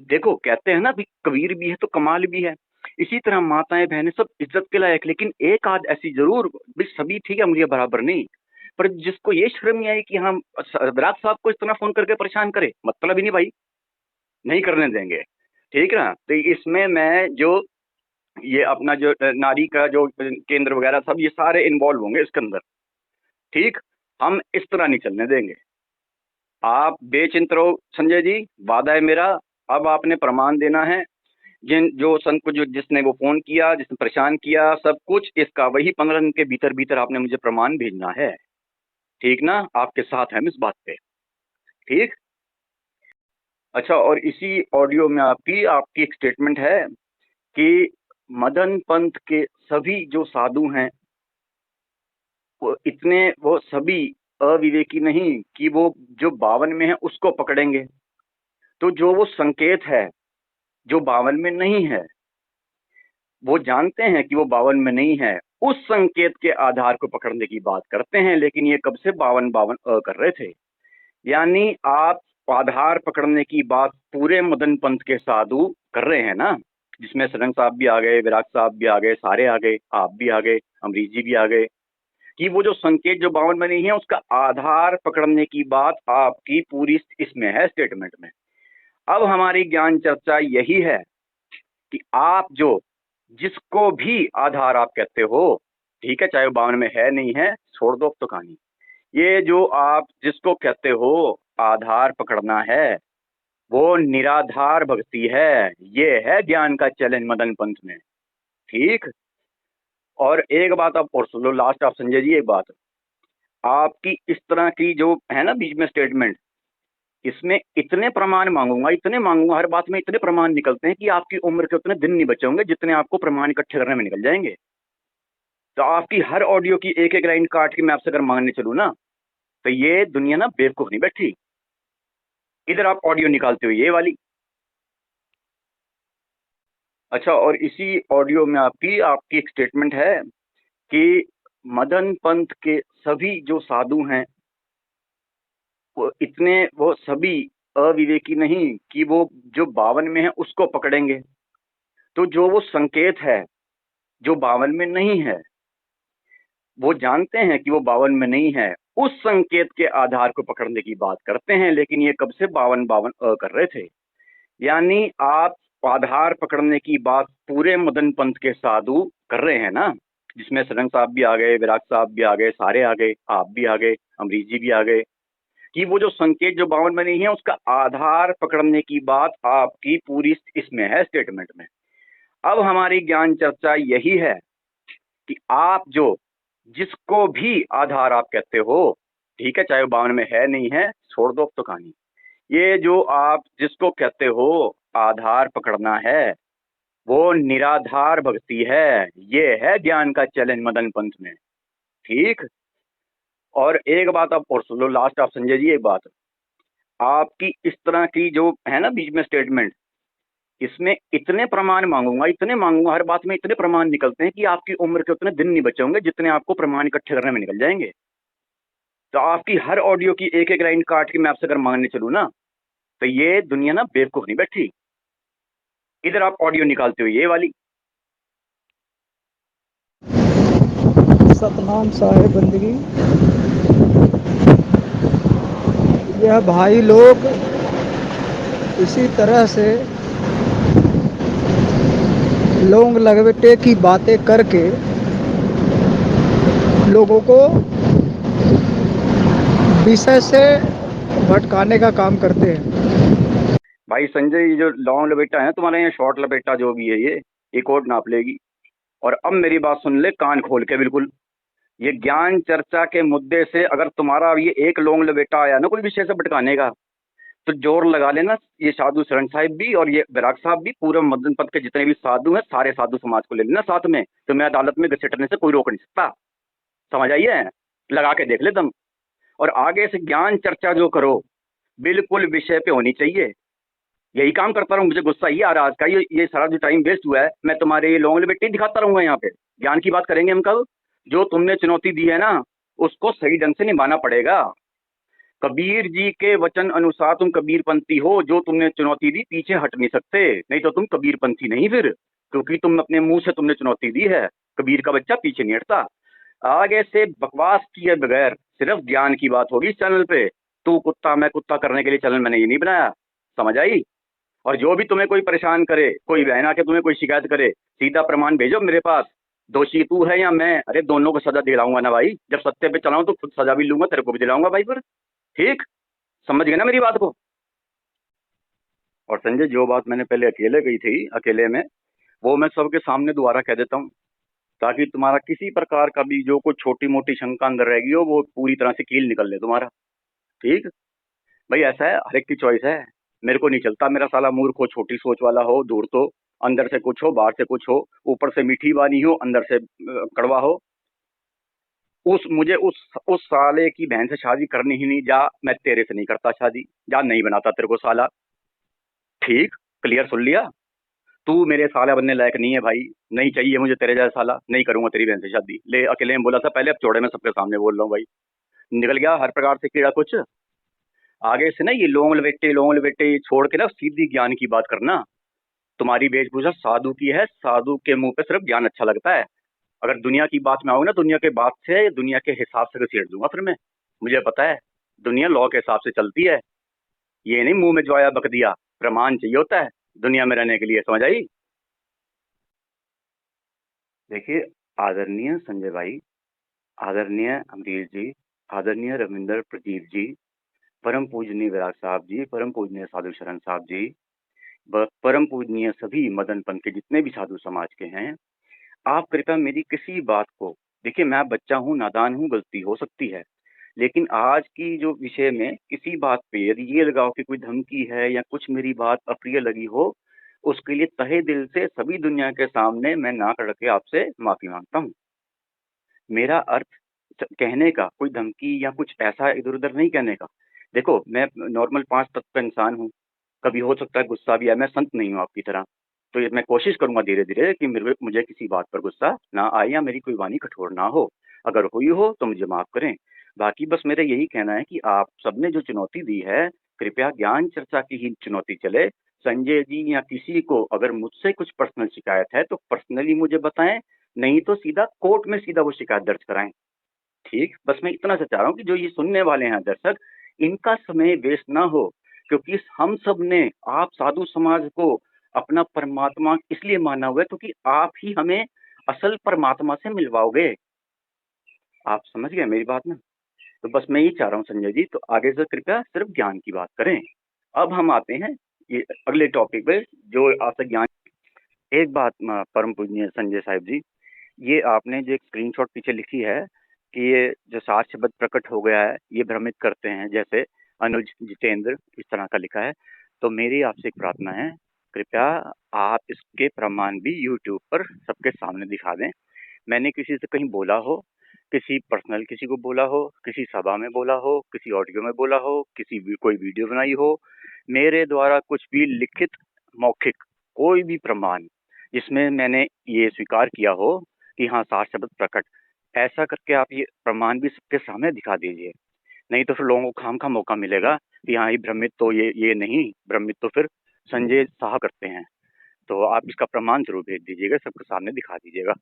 देखो कहते हैं ना भी, कबीर भी है तो कमाल भी है। इसी तरह माताएं बहनें सब इज्जत के लायक, लेकिन एक आध ऐसी जरूर, भी सभी ठीक है मुझे बराबर नहीं, पर जिसको ये शर्म नहीं आई कि हम बैराग साहब को इस तरह फोन करके परेशान करे, मतलब ही नहीं भाई, नहीं करने देंगे। ठीक ना। तो इसमें मैं जो ये अपना जो नारी का जो केंद्र वगैरह सब ये सारे इन्वॉल्व होंगे इसके अंदर। ठीक, हम इस तरह नहीं चलने देंगे। आप बेचिंत रहो संजय जी, वादा है मेरा। अब आपने प्रमाण देना है, जिन जो संत को जो जिसने वो फोन किया, जिसने परेशान किया, सब कुछ इसका वही 15 दिन के भीतर भीतर आपने मुझे प्रमाण भेजना है। ठीक ना, आपके साथ हैं हम इस बात पे। ठीक। अच्छा, और इसी ऑडियो में आपकी आपकी एक स्टेटमेंट है कि मदन पंथ के सभी जो साधु हैं वो सभी अविवेकी नहीं कि वो जो 52 में है उसको पकड़ेंगे। तो जो वो संकेत है जो 52 में नहीं है, वो जानते हैं कि वो 52 में नहीं है, उस संकेत के आधार को पकड़ने की बात करते हैं। लेकिन ये कब से 52 कर रहे थे। यानी आप आधार पकड़ने की बात पूरे मदन पंथ के साधु कर रहे हैं ना, जिसमें सरंग साहब भी आ गए, विराट साहब भी आ गए, सारे आ गए, आप भी आ गए, अमरीश जी भी आ गए, कि वो जो संकेत जो 52 में नहीं है उसका आधार पकड़ने की बात आपकी पूरी इसमें है, स्टेटमेंट में। अब हमारी ज्ञान चर्चा यही है कि आप जो जिसको भी आधार आप कहते हो, ठीक है, चाहे वो 52 में है नहीं है, छोड़ दो अब तो कहानी। ये जो आप जिसको कहते हो आधार पकड़ना है, वो निराधार भक्ति है। ये है ज्ञान का चैलेंज मदन पंथ में। ठीक। और एक बात आप और सुन लो, लास्ट आप संजय जी, एक बात आपकी इस तरह की जो है ना बीच में स्टेटमेंट, इसमें इतने प्रमाण मांगूंगा, इतने मांगूंगा, हर बात में इतने प्रमाण निकलते हैं कि आपकी उम्र के उतने दिन नहीं बचे होंगे जितने आपको प्रमाण इकट्ठे करने में निकल जाएंगे। तो आपकी हर ऑडियो की एक एक लाइन काट के मैं आपसे अगर मांगने चलूँ ना, तो ये दुनिया ना बेवकूफ नहीं बैठी। इधर आप ऑडियो निकालते हो ये वाली। अच्छा, और इसी ऑडियो में आपकी आपकी एक स्टेटमेंट है कि मदन पंथ के सभी जो साधु हैं वो सभी अविवेकी नहीं कि वो जो 52 में है उसको पकड़ेंगे। तो जो वो संकेत है जो 52 में नहीं है, वो जानते हैं कि वो 52 में नहीं है, उस संकेत के आधार को पकड़ने की बात करते हैं। लेकिन ये कब से 52 कर रहे थे। यानी आप आधार पकड़ने की बात पूरे मदन पंथ के साधु कर रहे हैं ना, जिसमें सरंग साहब भी आ गए, विराट साहब भी आ गए, सारे आ गए, आप भी आ गए, अमरीश जी भी आ गए, कि वो जो संकेत जो 52 में नहीं है उसका आधार पकड़ने की बात आपकी पूरी इसमें है, स्टेटमेंट में। अब हमारी ज्ञान चर्चा यही है कि आप जो जिसको भी आधार आप कहते हो, ठीक है, चाहे वो 52 में है नहीं है, छोड़ दो अब तो कहानी। ये जो आप जिसको कहते हो आधार पकड़ना है, वो निराधार भक्ति है। ये है ज्ञान का चैलेंज मदन पंथ में। ठीक। और एक बात आप और सुन लो, लास्ट आप संजय जी, एक बात आपकी इस तरह की जो है ना बीच में स्टेटमेंट, इसमें इतने प्रमाण मांगूंगा, इतने मांगूंगा, हर बात में इतने प्रमाण निकलते हैं कि आपकी उम्र के उतने दिन नहीं बचे होंगे जितने आपको प्रमाण इकट्ठे करने में निकल जाएंगे। तो आपकी हर ऑडियो की एक एक लाइन काट के मैं आपसे अगर मांगने चलूँ ना, तो ये दुनिया ना बेवकूफ नहीं बैठी। इधर आप ऑडियो निकालते हो ये वाली। सतनाम साहेब बंदगी। यह भाई लोग इसी तरह से लोंग लगवेटे की बातें करके लोगों को विषय से भटकाने का काम करते हैं। भाई संजय, ये जो लॉन्ग लपेटा है तुम्हारे यहाँ, शॉर्ट लपेटा जो भी है, ये कोर्ट नाप लेगी। और अब मेरी बात सुन ले कान खोल के बिल्कुल। ये ज्ञान चर्चा के मुद्दे से अगर तुम्हारा ये एक लौंग लपेटा आया ना कोई विषय से भटकाने का, तो जोर लगा लेना, ये साधु शरण साहिब भी और ये विराट साहब भी, पूरे मदन पथ के जितने भी साधु हैं, सारे साधु समाज को ले लेना साथ में। तो मैं अदालत में घसीटने से कोई रोक नहीं सकता। समझ आई है? लगा के देख ले तुम। और आगे से ज्ञान चर्चा जो करो बिल्कुल विषय पे होनी चाहिए। यही काम करता रहूं, मुझे गुस्सा ही आ रहा है आज का। ये सारा जो टाइम वेस्ट हुआ है, मैं तुम्हारे ये लॉन्ग लिमिट दिखाता रहूंगा। यहाँ पे ज्ञान की बात करेंगे हम कल। जो तुमने चुनौती दी है ना, उसको सही ढंग से निभाना पड़ेगा। कबीर जी के वचन अनुसार तुम कबीरपंथी हो। जो तुमने चुनौती दी पीछे हट नहीं सकते, नहीं तो तुम कबीरपंथी नहीं फिर, क्योंकि तुम अपने मुंह से तुमने चुनौती दी है। कबीर का बच्चा पीछे नहीं हटता। आगे से बकवास किए बगैर सिर्फ ज्ञान की बात होगी इस चैनल पे। तू कुत्ता मैं कुत्ता करने के लिए चैनल मैंने ये नहीं बनाया। समझ आई? और जो भी तुम्हें कोई परेशान करे, कोई बहन आके तुम्हें कोई शिकायत करे, सीधा प्रमाण भेजो मेरे पास। दोषी तू है या मैं, अरे दोनों को सजा दिलाऊंगा ना भाई। जब सत्य पे चलाऊं तो खुद सजा भी लूंगा, तेरे को भी दिलाऊंगा भाई। पर ठीक समझ गए ना मेरी बात को। और संजय जो बात मैंने पहले अकेले कही थी, अकेले में, वो मैं सबके सामने दोबारा कह देता हूँ, ताकि तुम्हारा किसी प्रकार का भी जो कोई छोटी मोटी शंका अंदर रहेगी हो वो पूरी तरह से कील निकल ले तुम्हारा। ठीक भाई, ऐसा है, हर एक की चॉइस है। मेरे को नहीं चलता मेरा साला मूर्ख हो, छोटी सोच वाला हो, दूर तो अंदर से कुछ हो, बाहर से कुछ हो, ऊपर से मीठी वानी हो, अंदर से कड़वा हो। मुझे उस साले की बहन से शादी करनी ही नहीं। जा, मैं तेरे से नहीं करता शादी, जा, नहीं बनाता तेरे को साला। ठीक, क्लियर सुन लिया। तू मेरे साला बनने लायक नहीं है भाई, नहीं चाहिए मुझे तेरे जैसा साला, नहीं करूंगा तेरी बहन से शादी। ले, अकेले में बोला था पहले, अब चौड़े में सबके सामने बोल रहा हूँ भाई। निकल गया हर प्रकार से कीड़ा कुछ। आगे से ना ये लोंग लपेटे छोड़ के ना सीधी ज्ञान की बात करना। तुम्हारी वेशभूषा साधु की है, साधु के मुंह पे सिर्फ ज्ञान अच्छा लगता है। अगर दुनिया की बात में आओगे ना, दुनिया के बात से, दुनिया के हिसाब से घसीट दूंगा फिर मैं। मुझे पता है दुनिया लॉ के हिसाब से चलती है। ये नहीं मुंह में जो आया बक दिया, प्रमाण चाहिए होता है दुनिया में रहने के लिए, समझ आई। देखिए आदरणीय संजय भाई, आदरणीय अमरीश जी, आदरणीय रविंद्र प्रदीप जी, परम पूजनीय विराग साहब जी, परम पूजनीय साधु शरण साहब जी, परम पूजनीय सभी मदन पंथ के जितने भी साधु समाज के हैं, आप कृपया मेरी किसी बात को, देखिए मैं बच्चा हूँ, नादान हूँ, गलती हो सकती है, लेकिन आज की जो विषय में किसी बात पे यदि ये लगाओ कि कोई धमकी है या कुछ मेरी बात अप्रिय लगी हो, उसके लिए तहे दिल से सभी दुनिया के सामने मैं नाक रख के आपसे माफी मांगता हूँ। मेरा अर्थ कहने का कोई धमकी या कुछ ऐसा इधर उधर नहीं कहने का। देखो मैं नॉर्मल 5 तत्व का इंसान हूँ, कभी हो सकता है गुस्सा भी आए, मैं संत नहीं हूँ आपकी तरह। तो ये मैं कोशिश करूंगा धीरे धीरे कि मुझे किसी बात पर गुस्सा ना आए या मेरी कोई वाणी कठोर ना हो। अगर हुई हो तो मुझे माफ करें। बाकी बस मेरा यही कहना है कि आप सबने जो चुनौती दी है, कृपया ज्ञान चर्चा की ही चुनौती चले। संजय जी या किसी को अगर मुझसे कुछ पर्सनल शिकायत है तो पर्सनली मुझे बताएं, नहीं तो सीधा कोर्ट में सीधा वो शिकायत दर्ज कराएं। ठीक, बस मैं इतना सा चाह रहा हूँ कि जो ये सुनने वाले हैं दर्शक, इनका समय वेस्ट ना हो, क्योंकि हम सब ने, आप साधु समाज को अपना परमात्मा इसलिए माना हुआ है क्योंकि आप ही हमें असल परमात्मा से मिलवाओगे। आप समझ गए मेरी बात ना। तो बस मैं यही चाह रहा हूँ संजय जी, तो आगे से कृपया सिर्फ ज्ञान की बात करें। अब हम आते हैं ये अगले टॉपिक पे, जो आपसे ज्ञान। एक बात परम पूजनीय संजय साहिब जी, ये आपने जो एक स्क्रीनशॉट पीछे लिखी है कि ये जो 7 शब्द प्रकट हो गया है, ये भ्रमित करते हैं, जैसे अनुज जितेंद्र, इस तरह का लिखा है। तो मेरी आपसे एक प्रार्थना है, कृपया आप इसके प्रमाण भी यूट्यूब पर सबके सामने दिखा दें। मैंने किसी से कहीं बोला हो, किसी पर्सनल किसी को बोला हो, किसी सभा में बोला हो, किसी ऑडियो में बोला हो, कोई वीडियो बनाई हो, मेरे द्वारा कुछ भी लिखित मौखिक कोई भी प्रमाण जिसमें मैंने ये स्वीकार किया हो कि हाँ 7 शब्द प्रकट, ऐसा करके आप ये प्रमाण भी सबके सामने दिखा दीजिए। नहीं तो फिर लोगों को खाम खा मौका मिलेगा कि हाँ ये भ्रमित तो ये नहीं, भ्रमित तो फिर संजय शाह करते हैं। तो आप इसका प्रमाण जरूर भेज दीजिएगा, सबके सामने दिखा दीजिएगा।